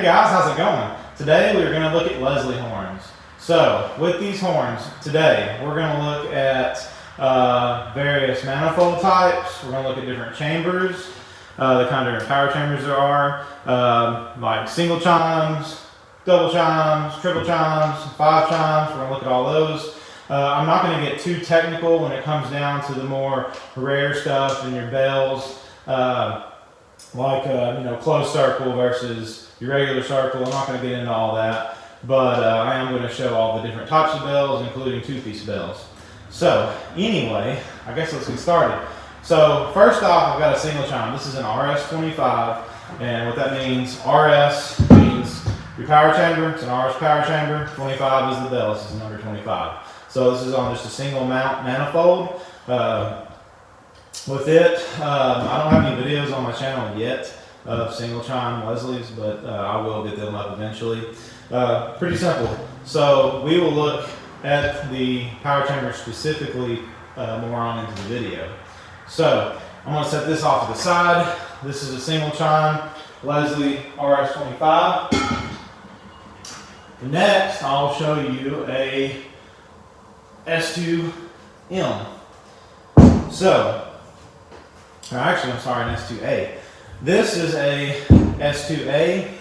Hey guys, how's it going? Today we're going to look at Leslie horns. So with these horns today we're going to look at various manifold types. We're going to look at different chambers, the kind of different power chambers there are, like single chimes, double chimes, triple chimes, 5 chimes. We're going to look at all those. I'm not going to get too technical when it comes down to the more rare stuff in your bells, like closed circle versus your regular circle. I'm not going to get into all that, but I am going to show all the different types of bells, including two-piece bells. So anyway, I guess let's get started. So first off, I've got a single chime. This is an RS-25, and what that means, RS means your power chamber. It's an RS power chamber. 25 is the bell. This is number 25. So this is on just a single mount manifold. With it, I don't have any videos on my channel yet of single chime Leslie's, but I will get them up eventually. Pretty simple. So we will look at the power chamber specifically more on into the video. So I'm going to set this off to the side. This is a single chime Leslie RS-25. Next, I'll show you a S2M. So, actually, I'm sorry, an S2A. This is a S2A,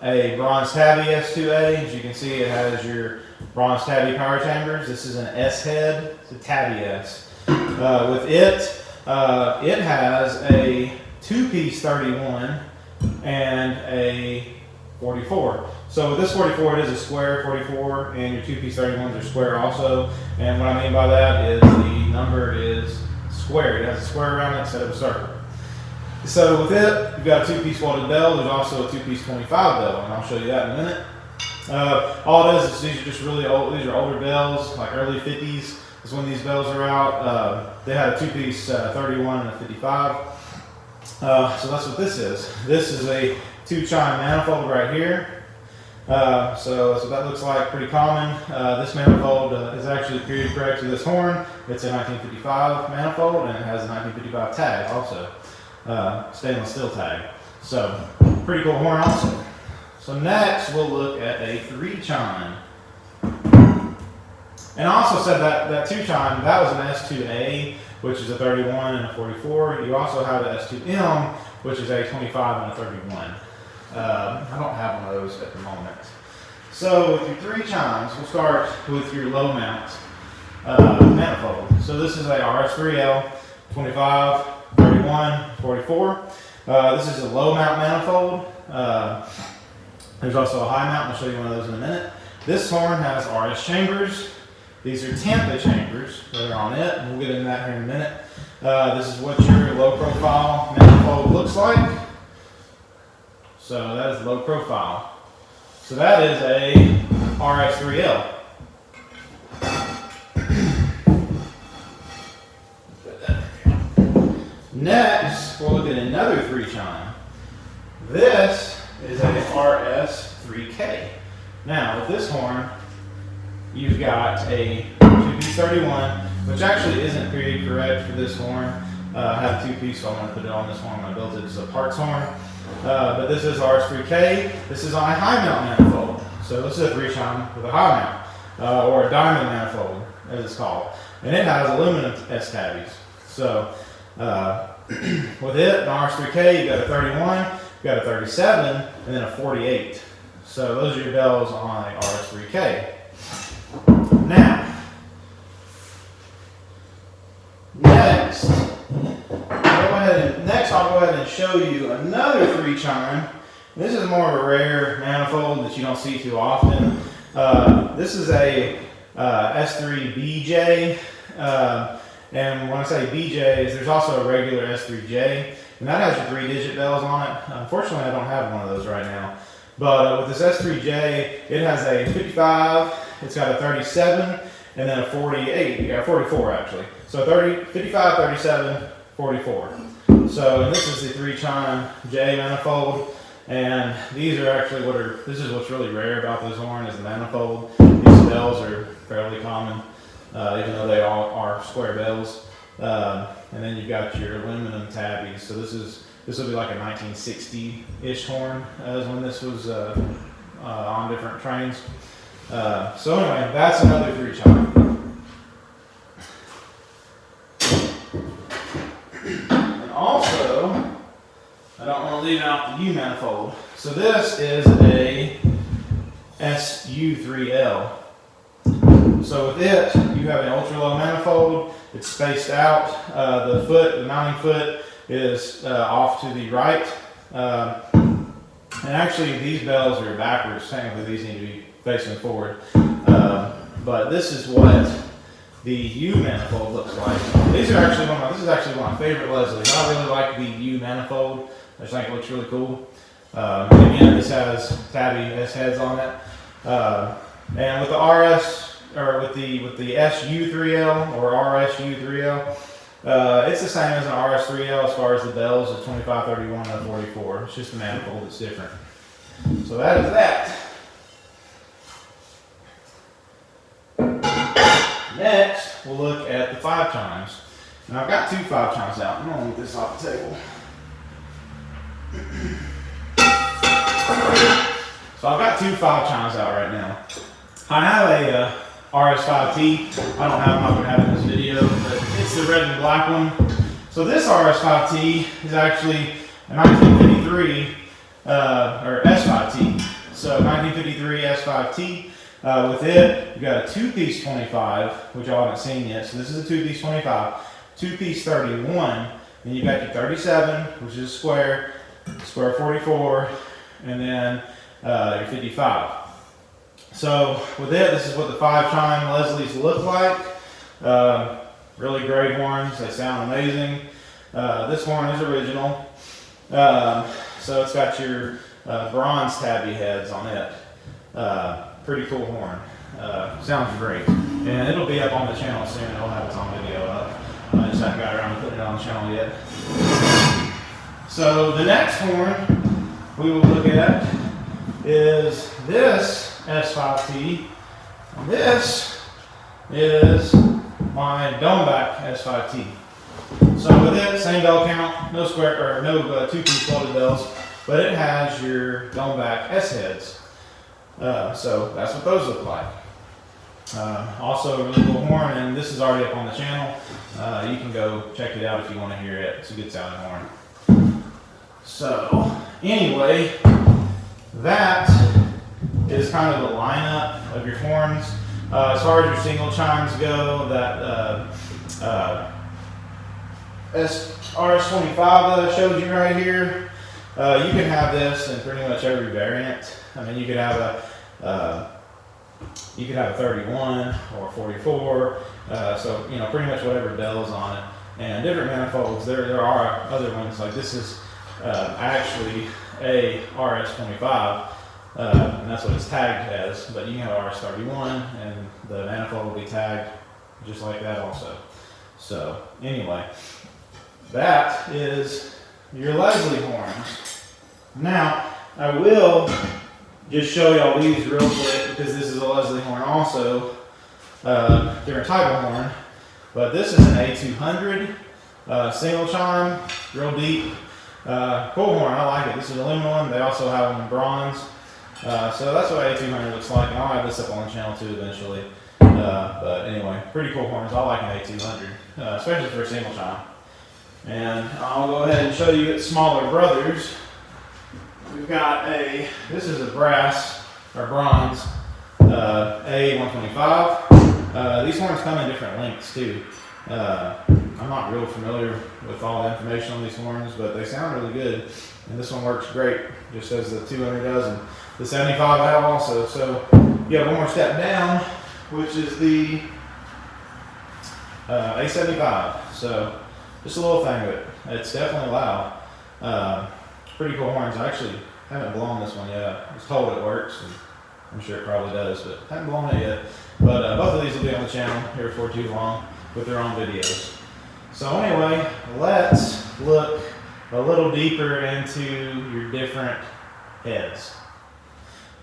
a bronze tabby S2A. As you can see, it has your bronze tabby power chambers. This is an S-head, it's a tabby S. With it, it has a two-piece 31 and a 44. So with this 44, it is a square 44, and your two-piece 31s are square also. And what I mean by that is the number is square. It has a square around it instead of a circle. So with it, you've got a two-piece welded bell. There's also a two-piece 25 bell, and I'll show you that in a minute. All it is these are just really old. These are older bells, like early 50s is when these bells are out. They had a two-piece 31 and a 55. So that's what this is. This is a two-chime manifold right here. So that's what that looks like, pretty common. This manifold is actually period correct to this horn. It's a 1955 manifold, and it has a 1955 tag also, stainless steel tag. So pretty cool horn also. So next we'll look at a 3-chime. And I also said that 2-chime, that was an S2A, which is a 31 and a 44. You also have an S2M, which is a 25 and a 31. I don't have one of those at the moment. So with your 3 chimes, we'll start with your low mount manifold. So this is a RS3L, 25, 31, 44. This is a low mount manifold. There's also a high mount. I'll show you one of those in a minute. This horn has RS chambers. These are Tampa chambers that are on it, and we'll get into that here in a minute. This is what your low profile manifold looks like. So that is low profile. So that is a RS3L. Next, we'll look at another 3-chime. This is a RS3K. Now, with this horn, you've got a 2-piece 31, which actually isn't period correct for this horn. I have a 2-piece, so I'm going to put it on this horn when I built it as a parts horn. But this is RS3K. This is on a high mount manifold. So this is a 3-chime with a high mount, or a diamond manifold, as it's called. And it has aluminum S-tabbies. So with it, an RS3K, you've got a 31, you've got a 37, and then a 48. So those are your bells on a RS3K. Now, next I'll go ahead and show you another 3-chime. This is more of a rare manifold that you don't see too often. This is a S3BJ, and when I say BJs, there's also a regular S3J, and that has your 3-digit bells on it. Unfortunately, I don't have one of those right now. But with this S3J, it has a 55, it's got a 37, and then a 48, yeah, 44 actually. So 55, 37, 44. So, and this is the 3-chime J manifold, and these are actually this is what's really rare about this horn is the manifold. These bells are fairly common, even though they all are square bells. And then you've got your aluminum tabbies. So this is This will be like a 1960-ish horn as when this was on different trains. So anyway, that's another 3 chime. And also, I don't want to leave out the U manifold. So this is a SU3L. So with it, you have an ultra low manifold. It's spaced out. The mounting foot is off to the right. And actually, these bells are backwards. Technically, these need to be facing forward. But this is what the U manifold looks like. This is actually one of my favorite Leslie's. I really like the U manifold. I just think it looks really cool. Again, this has Tabby and S-heads on it. And with the RS, or with the SU3L or RSU3L, it's the same as an RS3L as far as the bells, the 25, 31, and 44. It's just the manifold that's different. So that is that. Next, we'll look at the 5 chimes. Now I've got 2 5 chimes out. I'm going to move this off the table. So I've got 2 5 chimes out right now. I have a RS5T. I don't have them, I'm going to have it in this video, but it's the red and black one. So this RS5T is actually a 1953 or S5T. So 1953 S5T. With it, you've got a 2-piece 25, which y'all haven't seen yet. So this is a 2-piece 25, 2-piece 31, and you've got your 37, which is square 44, and then your 55. So with it, this is what the 5 chime Leslie's look like. Really great horns. They sound amazing. This horn is original. So it's got your bronze tabby heads on it. Pretty cool horn. Sounds great. And it'll be up on the channel soon. It'll have its own video up. I just haven't got around to putting it on the channel yet. So the next horn we will look at is this S5T. And this is my domeback S5T. So with it, same bell count, no square or no 2-piece loaded bells, but it has your domeback S-heads. So that's what those look like. Also a really cool horn, and this is already up on the channel. You can go check it out if you want to hear it. It's a good sounding horn. So anyway, that is kind of the lineup of your horns. As far as your single chimes go, that RS25 that I showed you right here, you can have this in pretty much every variant. I mean, you could have a 31 or 44. So you know, pretty much whatever bell is on it. And different manifolds. There are other ones, like this is actually a RS25. And that's what it's tagged as, but you can have RS31 and the manifold will be tagged just like that also. So anyway, that is your Leslie horns. Now I will just show y'all these real quick because this is a Leslie horn also, different type of horn, but this is an A200 single chime, real deep, cool horn. I like it. This is an aluminum one. They also have them in bronze. So that's what A200 looks like, and I'll have this up on the channel too eventually. But anyway, pretty cool horns. I like an A200, especially for a single chime. And I'll go ahead and show you its smaller brothers. We've got this is a brass or bronze A125. These horns come in different lengths too. I'm not real familiar with all the information on these horns, but they sound really good. And this one works great, just as the 200 does, and the 75 I have also. So you have one more step down, which is the A75. So just a little thing, but it's definitely loud. Pretty cool horns. I actually haven't blown this one yet. I was told it works, and I'm sure it probably does, but haven't blown it yet. But both of these will be on the channel here before too long with their own videos. So anyway, let's look a little deeper into your different heads.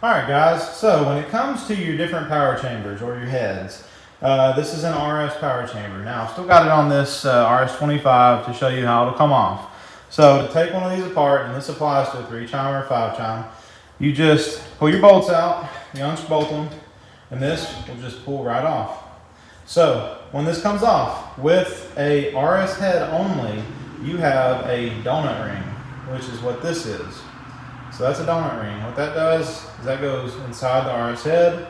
Alright guys, so when it comes to your different power chambers or your heads, this is an RS power chamber. Now I've still got it on this RS25 to show you how it'll come off. So to take one of these apart, and this applies to a 3 chime or a 5 chime, you just pull your bolts out, you unbolt them, and this will just pull right off. So when this comes off with a RS head only, you have a donut ring, which is what this is. So that's a donut ring. What that does is that goes inside the RS head,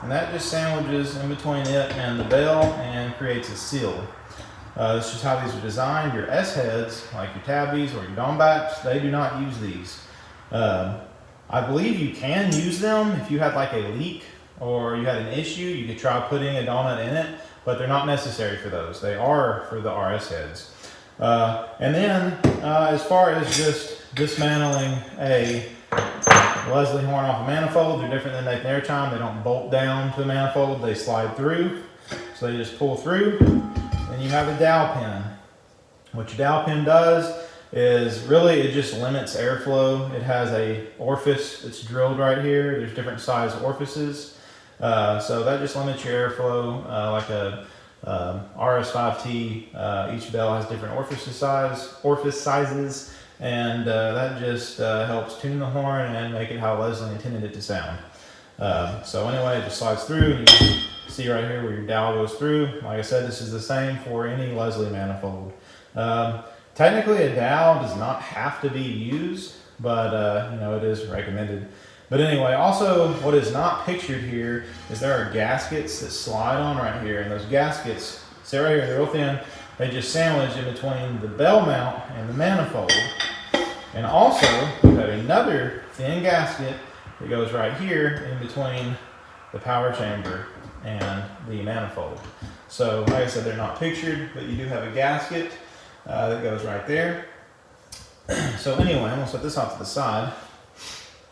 and that just sandwiches in between it and the bell and creates a seal. This is how these are designed. Your S-heads, like your Tabbies or your Donbacks, they do not use these. I believe you can use them if you had like a leak or you had an issue. You could try putting a donut in it, but they're not necessary for those. They are for the RS heads. And then as far as just dismantling a Leslie horn off a manifold, they're different than Nathan air chime. They don't bolt down to the manifold, they slide through. So they just pull through. Then you have a dowel pin. What your dowel pin does is really it just limits airflow. It has a orifice that's drilled right here. There's different size orifices. So that just limits your airflow, like a RS5T. Each bell has different orifice sizes, and that just helps tune the horn and make it how Leslie intended it to sound. So anyway, it just slides through, and you can see right here where your dowel goes through. Like I said, this is the same for any Leslie manifold. Technically, a dowel does not have to be used, but you know, it is recommended. But anyway, also what is not pictured here is there are gaskets that slide on right here, and those gaskets, see right here, they're real thin. They just sandwich in between the bell mount and the manifold. And also, you have another thin gasket that goes right here in between the power chamber and the manifold. So, like I said, they're not pictured, but you do have a gasket that goes right there. So anyway, I'm gonna set this off to the side.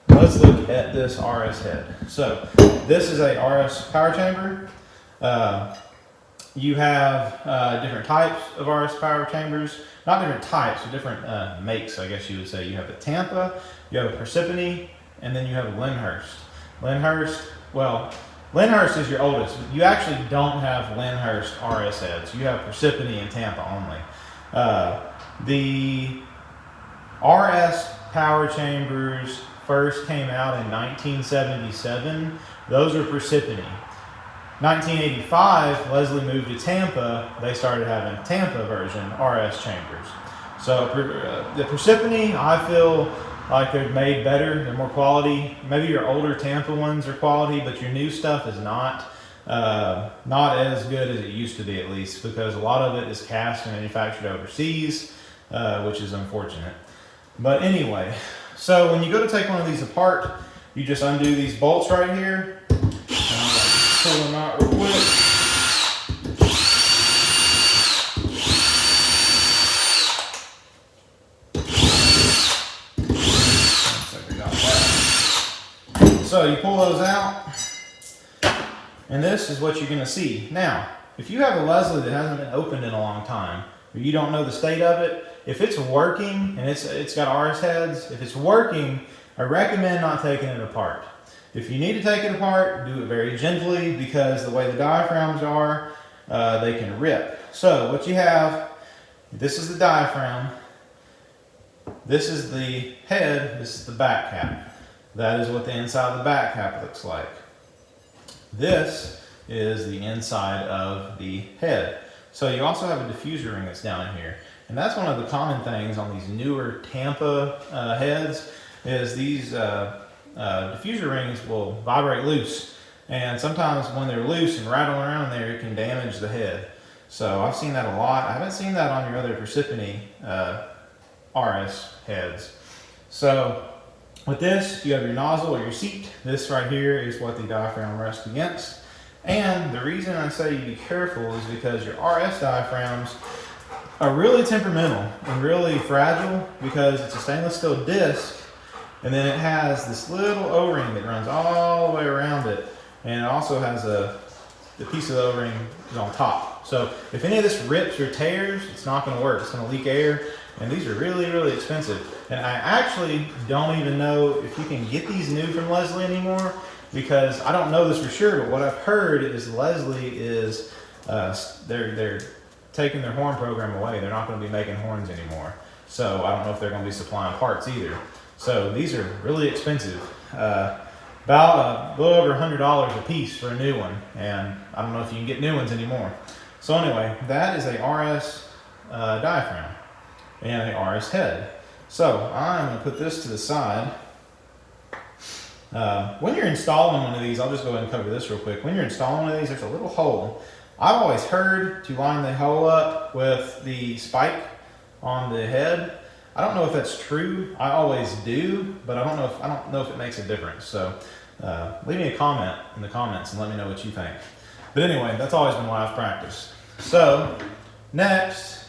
Let's look at this RS head. So this is a RS power chamber. You have different types of RS power chambers. Not different types, but different makes, I guess you would say. You have a Tampa, you have a Parsippany, and then you have a Lyndhurst. Lyndhurst is your oldest. You actually don't have Lyndhurst RS heads. You have Parsippany and Tampa only. The RS power chambers first came out in 1977. Those are Parsippany. 1985, Leslie moved to Tampa. They started having Tampa version RS chambers. So the Parsippany, I feel like they're made better. They're more quality. Maybe your older Tampa ones are quality, but your new stuff is not as good as it used to be, at least, because a lot of it is cast and manufactured overseas, which is unfortunate. But anyway, so when you go to take one of these apart, you just undo these bolts right here. And I'm going to pull them out real quick. So you pull those out, and this is what you're going to see. Now, if you have a Leslie that hasn't been opened in a long time, or you don't know the state of it, if it's working and it's got RS heads, if it's working, I recommend not taking it apart. If you need to take it apart, do it very gently, because the way the diaphragms are, they can rip. So what you have, this is the diaphragm, this is the head, this is the back cap. That is what the inside of the back cap looks like. This is the inside of the head. So you also have a diffuser ring that's down in here. And that's one of the common things on these newer Tampa heads, is these diffuser rings will vibrate loose. And sometimes when they're loose and rattling around there, it can damage the head. So I've seen that a lot. I haven't seen that on your other Parsippany RS heads. So with this, you have your nozzle or your seat. This right here is what the diaphragm rests against. And the reason I say you be careful is because your RS diaphragms are really temperamental and really fragile, because it's a stainless steel disc, and then it has this little O-ring that runs all the way around it, and it also has the piece of the O-ring is on top. So if any of this rips or tears, it's not going to work. It's going to leak air, and these are really, really expensive. And I actually don't even know if you can get these new from Leslie anymore, because I don't know this for sure, but what I've heard is Leslie is they're taking their horn program away. They're not going to be making horns anymore. So I don't know if they're going to be supplying parts either. So these are really expensive. About a little over $100 a piece for a new one. And I don't know if you can get new ones anymore. So anyway, that is a RS diaphragm and a RS head. So I'm going to put this to the side. When you're installing one of these, I'll just go ahead and cover this real quick. When you're installing one of these, there's a little hole. I've always heard to line the hole up with the spike on the head. I don't know if that's true. I always do, but I don't know if it makes a difference. So leave me a comment in the comments and let me know what you think. But anyway, that's always been what I've practiced. So next,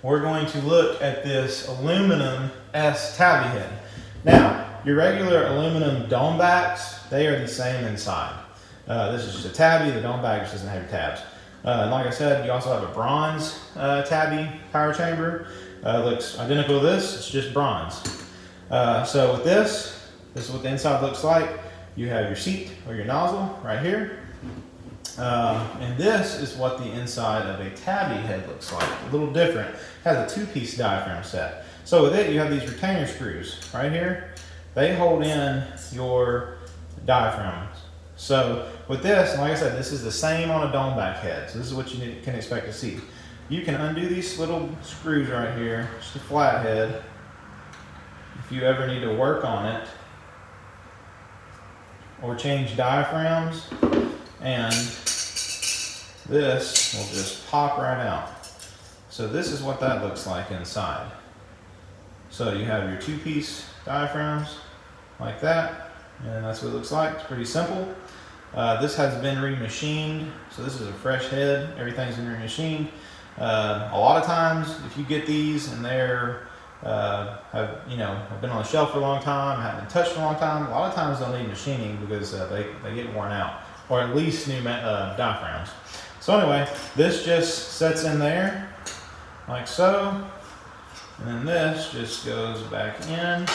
we're going to look at this aluminum S tabby head. Now, your regular aluminum dome backs, they are the same inside. This is just a tabby. The dome back just doesn't have your tabs. And like I said, you also have a bronze tabby power chamber. Looks identical to this, it's just bronze. So with this is what the inside looks like. You have your seat or your nozzle right here. And this is what the inside of a tabby head looks like. A little different. It has a two-piece diaphragm set. So with it, you have these retainer screws right here. They hold in your diaphragms. So with this, like I said, this is the same on a dome back head. So this is what you can expect to see. You can undo these little screws right here, just a flat head. If you ever need to work on it or change diaphragms, and this will just pop right out. So this is what that looks like inside. So you have your two-piece diaphragms like that, and that's what it looks like. It's pretty simple. This has been remachined, so this is a fresh head. Everything's been remachined. A lot of times, if you get these and they're have been on the shelf for a long time, haven't been touched for a long time, a lot of times they'll need machining because they get worn out, or at least new diaphragms. So anyway, this just sets in there like so, and then this just goes back in,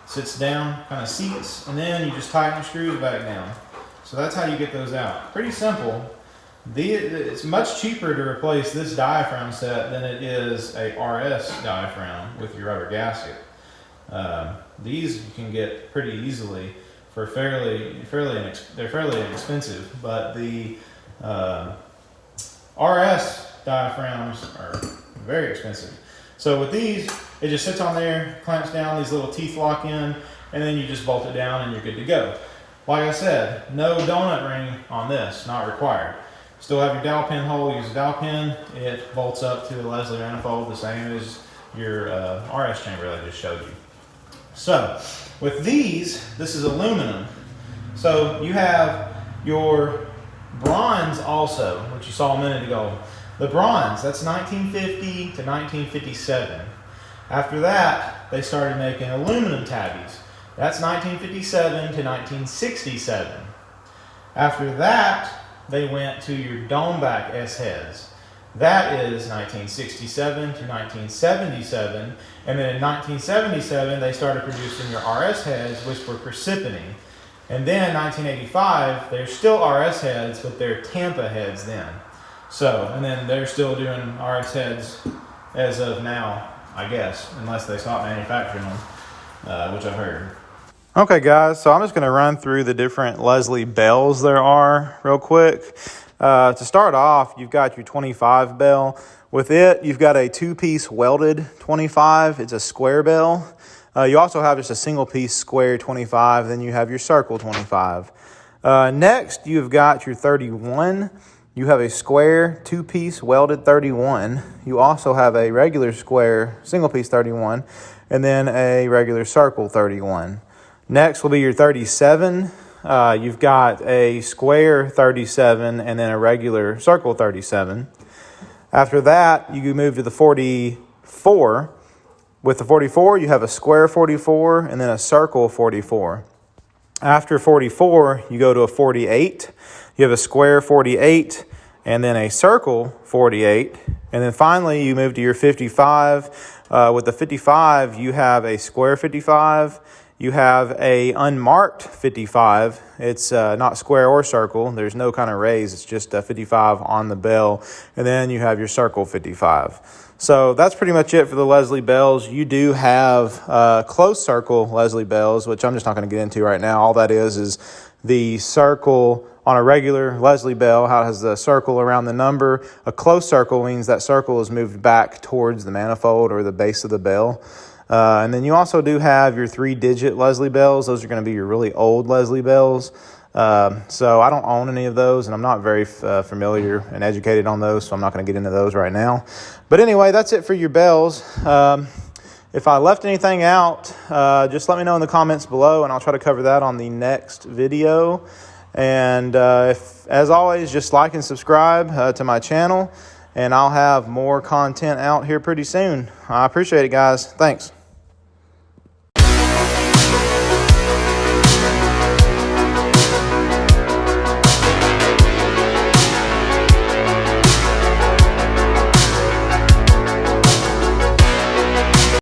sits down, kind of seats, and then you just tighten the screws back down. So that's how you get those out. Pretty simple. It's much cheaper to replace this diaphragm set than it is a RS diaphragm with your rubber gasket. These you can get pretty easily for they're fairly inexpensive, but the RS diaphragms are very expensive. So with these, it just sits on there, clamps down, these little teeth lock in, and then you just bolt it down and you're good to go. Like I said, no donut ring on this, not required. Still have your dowel pin hole, use a dowel pin. It bolts up to the Leslie manifold, the same as your RS chamber that I just showed you. So with these, this is aluminum. So you have your bronze also, which you saw a minute ago. The bronze, that's 1950 to 1957. After that, they started making aluminum tabbies. That's 1957 to 1967. After that, they went to your dome back S-heads. That is 1967 to 1977. And then in 1977, they started producing your RS heads, which were Persephone. And then 1985, they're still RS heads, but they're Tampa heads then. So, and then they're still doing RS heads as of now, I guess, unless they stop manufacturing them, which I've heard. Okay, guys, so I'm just going to run through the different Leslie bells there are real quick. To start off, you've got your 25 bell. With it, you've got a two-piece welded 25. It's a square bell. You also have just a single-piece square 25. Then you have your circle 25. Next, you've got your 31. You have a square two-piece welded 31. You also have a regular square single-piece 31, and then a regular circle 31. Next will be your 37. You've got a square 37 and then a regular circle 37. After that, you move to the 44. With the 44, you have a square 44 and then a circle 44. After 44, you go to a 48. You have a square 48 and then a circle 48. And then finally, you move to your 55. With the 55, you have a square 55 You have a unmarked 55. It's not square or circle. There's no kind of raise. It's just a 55 on the bell. And then you have your circle 55. So that's pretty much it for the Leslie bells. You do have closed circle Leslie bells, which I'm just not going to get into right now. All that is the circle on a regular Leslie bell, how it has the circle around the number. A closed circle means that circle is moved back towards the manifold or the base of the bell. And then you also do have your 3-digit Leslie bells. Those are going to be your really old Leslie bells. So I don't own any of those, and I'm not very familiar and educated on those, so I'm not going to get into those right now. But anyway, that's it for your bells. If I left anything out, just let me know in the comments below, and I'll try to cover that on the next video. And as always, just like and subscribe to my channel, and I'll have more content out here pretty soon. I appreciate it, guys. Thanks.